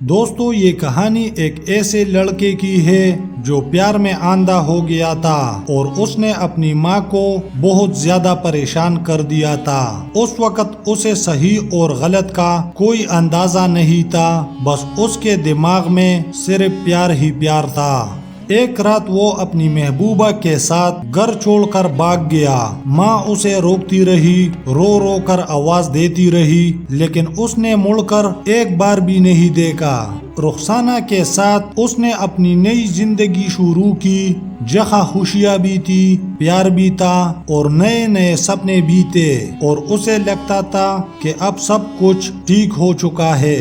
دوستو یہ کہانی ایک ایسے لڑکے کی ہے جو پیار میں آندھا ہو گیا تھا اور اس نے اپنی ماں کو بہت زیادہ پریشان کر دیا تھا۔ اس وقت اسے صحیح اور غلط کا کوئی اندازہ نہیں تھا، بس اس کے دماغ میں صرف پیار ہی پیار تھا۔ ایک رات وہ اپنی محبوبہ کے ساتھ گھر چھوڑ کر بھاگ گیا۔ ماں اسے روکتی رہی، رو رو کر آواز دیتی رہی، لیکن اس نے مڑ کر ایک بار بھی نہیں دیکھا۔ رخسانہ کے ساتھ اس نے اپنی نئی زندگی شروع کی، جہاں خوشیاں بھی تھی، پیار بھی تھا اور نئے نئے سپنے بھی تھے، اور اسے لگتا تھا کہ اب سب کچھ ٹھیک ہو چکا ہے۔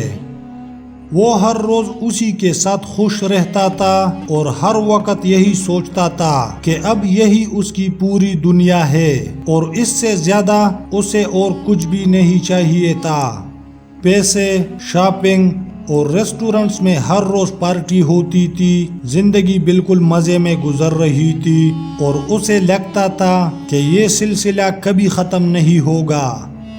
وہ ہر روز اسی کے ساتھ خوش رہتا تھا اور ہر وقت یہی سوچتا تھا کہ اب یہی اس کی پوری دنیا ہے اور اس سے زیادہ اسے اور کچھ بھی نہیں چاہیے تھا۔ پیسے، شاپنگ اور ریسٹورنٹس میں ہر روز پارٹی ہوتی تھی، زندگی بالکل مزے میں گزر رہی تھی اور اسے لگتا تھا کہ یہ سلسلہ کبھی ختم نہیں ہوگا۔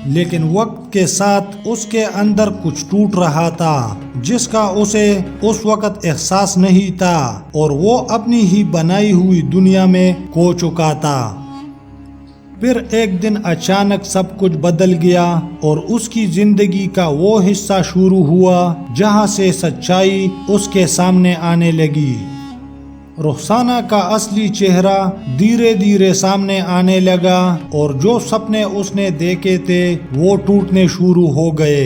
لیکن وقت کے ساتھ اس کے اندر کچھ ٹوٹ رہا تھا جس کا اسے اس وقت احساس نہیں تھا، اور وہ اپنی ہی بنائی ہوئی دنیا میں کھو چکا تھا۔ پھر ایک دن اچانک سب کچھ بدل گیا اور اس کی زندگی کا وہ حصہ شروع ہوا جہاں سے سچائی اس کے سامنے آنے لگی۔ رخسانہ کا اصلی چہرہ دھیرے دھیرے سامنے آنے لگا اور جو سپنے اس نے دیکھے تھے وہ ٹوٹنے شروع ہو گئے۔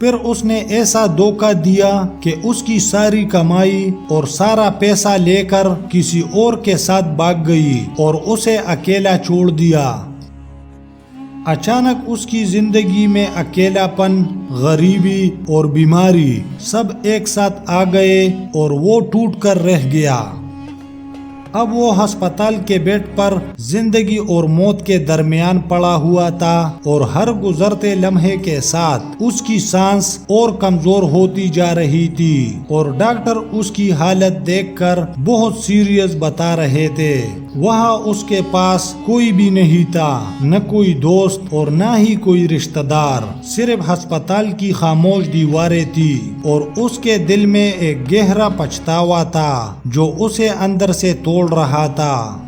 پھر اس نے ایسا دھوکہ دیا کہ اس کی ساری کمائی اور سارا پیسہ لے کر کسی اور کے ساتھ بھاگ گئی اور اسے اکیلا چھوڑ دیا۔ اچانک اس کی زندگی میں اکیلا پن، غریبی اور بیماری سب ایک ساتھ آ گئے اور وہ ٹوٹ کر رہ گیا۔ اب وہ ہسپتال کے بیڈ پر زندگی اور موت کے درمیان پڑا ہوا تھا اور ہر گزرتے لمحے کے ساتھ اس کی سانس اور کمزور ہوتی جا رہی تھی، اور ڈاکٹر اس کی حالت دیکھ کر بہت سیریس بتا رہے تھے۔ وہاں اس کے پاس کوئی بھی نہیں تھا، نہ کوئی دوست اور نہ ہی کوئی رشتہ دار، صرف ہسپتال کی خاموش دیواریں تھی، اور اس کے دل میں ایک گہرا پچھتاوا تھا جو اسے اندر سے توڑ رہا تھا۔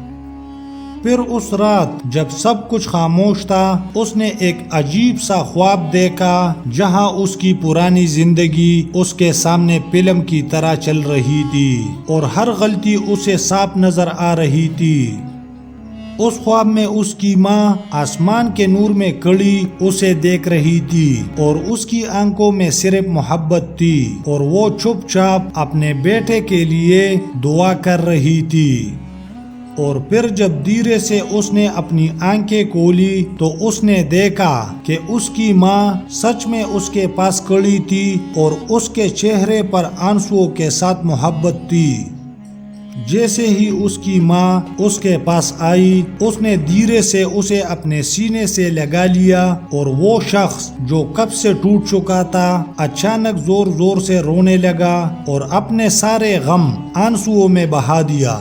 پھر اس رات جب سب کچھ خاموش تھا، اس نے ایک عجیب سا خواب دیکھا جہاں اس کی پرانی زندگی اس کے سامنے فلم کی طرح چل رہی تھی اور ہر غلطی اسے صاف نظر آ رہی تھی۔ اس خواب میں اس کی ماں آسمان کے نور میں کھڑی اسے دیکھ رہی تھی اور اس کی آنکھوں میں صرف محبت تھی، اور وہ چپ چاپ اپنے بیٹے کے لیے دعا کر رہی تھی۔ اور پھر جب دھیرے سے اس نے اپنی آنکھیں کھولی تو اس نے دیکھا کہ اس کی ماں سچ میں اس کے پاس کھڑی تھی اور اس کے چہرے پر آنسوؤں کے ساتھ محبت تھی۔ جیسے ہی اس کی ماں اس کے پاس آئی، اس نے دھیرے سے اسے اپنے سینے سے لگا لیا، اور وہ شخص جو کب سے ٹوٹ چکا تھا اچانک زور زور سے رونے لگا اور اپنے سارے غم آنسوؤں میں بہا دیا۔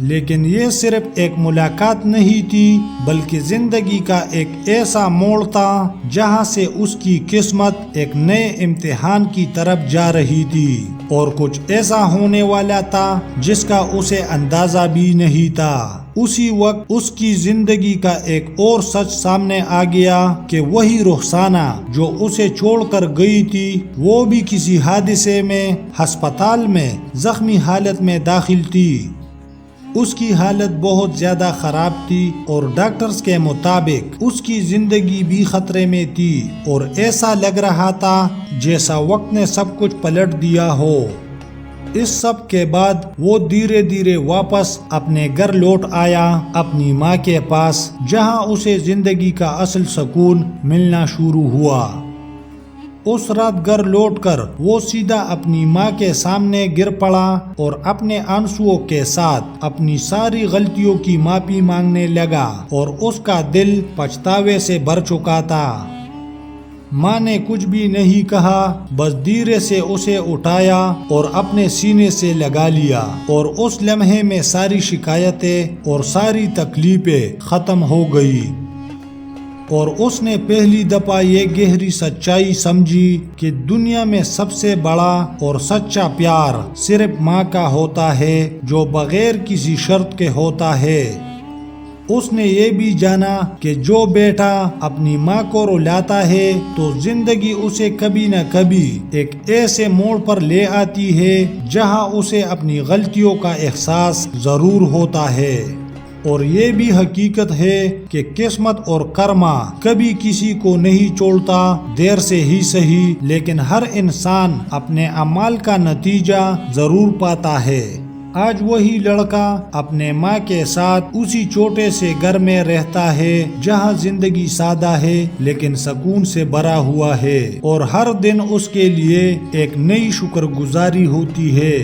لیکن یہ صرف ایک ملاقات نہیں تھی، بلکہ زندگی کا ایک ایسا موڑ تھا جہاں سے اس کی قسمت ایک نئے امتحان کی طرف جا رہی تھی، اور کچھ ایسا ہونے والا تھا جس کا اسے اندازہ بھی نہیں تھا۔ اسی وقت اس کی زندگی کا ایک اور سچ سامنے آ گیا کہ وہی رخسانہ جو اسے چھوڑ کر گئی تھی، وہ بھی کسی حادثے میں ہسپتال میں زخمی حالت میں داخل تھی۔ اس کی حالت بہت زیادہ خراب تھی اور ڈاکٹرز کے مطابق اس کی زندگی بھی خطرے میں تھی، اور ایسا لگ رہا تھا جیسا وقت نے سب کچھ پلٹ دیا ہو۔ اس سب کے بعد وہ دھیرے دھیرے واپس اپنے گھر لوٹ آیا، اپنی ماں کے پاس، جہاں اسے زندگی کا اصل سکون ملنا شروع ہوا۔ اس رات گھر لوٹ کر وہ سیدھا اپنی ماں کے سامنے گر پڑا اور اپنے آنسوؤں کے ساتھ اپنی ساری غلطیوں کی معافی مانگنے لگا، اور اس کا دل پچھتاوے سے بھر چکا تھا۔ ماں نے کچھ بھی نہیں کہا، بس دھیرے سے اسے اٹھایا اور اپنے سینے سے لگا لیا، اور اس لمحے میں ساری شکایتیں اور ساری تکلیفیں ختم ہو گئی۔ اور اس نے پہلی دفعہ یہ گہری سچائی سمجھی کہ دنیا میں سب سے بڑا اور سچا پیار صرف ماں کا ہوتا ہے جو بغیر کسی شرط کے ہوتا ہے۔ اس نے یہ بھی جانا کہ جو بیٹا اپنی ماں کو رلاتا ہے تو زندگی اسے کبھی نہ کبھی ایک ایسے موڑ پر لے آتی ہے جہاں اسے اپنی غلطیوں کا احساس ضرور ہوتا ہے۔ اور یہ بھی حقیقت ہے کہ قسمت اور کرما کبھی کسی کو نہیں چھوڑتا، دیر سے ہی صحیح لیکن ہر انسان اپنے اعمال کا نتیجہ ضرور پاتا ہے۔ آج وہی لڑکا اپنے ماں کے ساتھ اسی چھوٹے سے گھر میں رہتا ہے جہاں زندگی سادہ ہے لیکن سکون سے بھرا ہوا ہے، اور ہر دن اس کے لیے ایک نئی شکر گزاری ہوتی ہے۔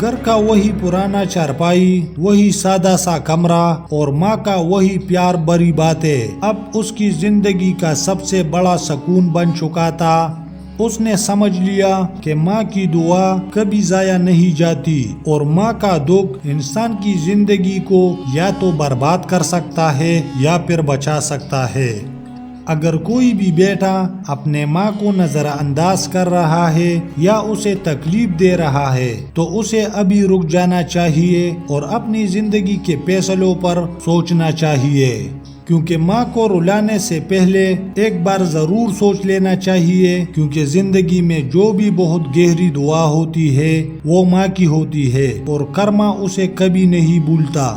گھر کا وہی پرانا چارپائی، وہی سادہ سا کمرہ اور ماں کا وہی پیار بھری باتیں اب اس کی زندگی کا سب سے بڑا سکون بن چکا تھا۔ اس نے سمجھ لیا کہ ماں کی دعا کبھی ضائع نہیں جاتی، اور ماں کا دکھ انسان کی زندگی کو یا تو برباد کر سکتا ہے یا پھر بچا سکتا ہے۔ اگر کوئی بھی بیٹا اپنے ماں کو نظر انداز کر رہا ہے یا اسے تکلیف دے رہا ہے تو اسے ابھی رک جانا چاہیے اور اپنی زندگی کے فیصلوں پر سوچنا چاہیے، کیونکہ ماں کو رلانے سے پہلے ایک بار ضرور سوچ لینا چاہیے، کیونکہ زندگی میں جو بھی بہت گہری دعا ہوتی ہے وہ ماں کی ہوتی ہے اور کرما اسے کبھی نہیں بھولتا۔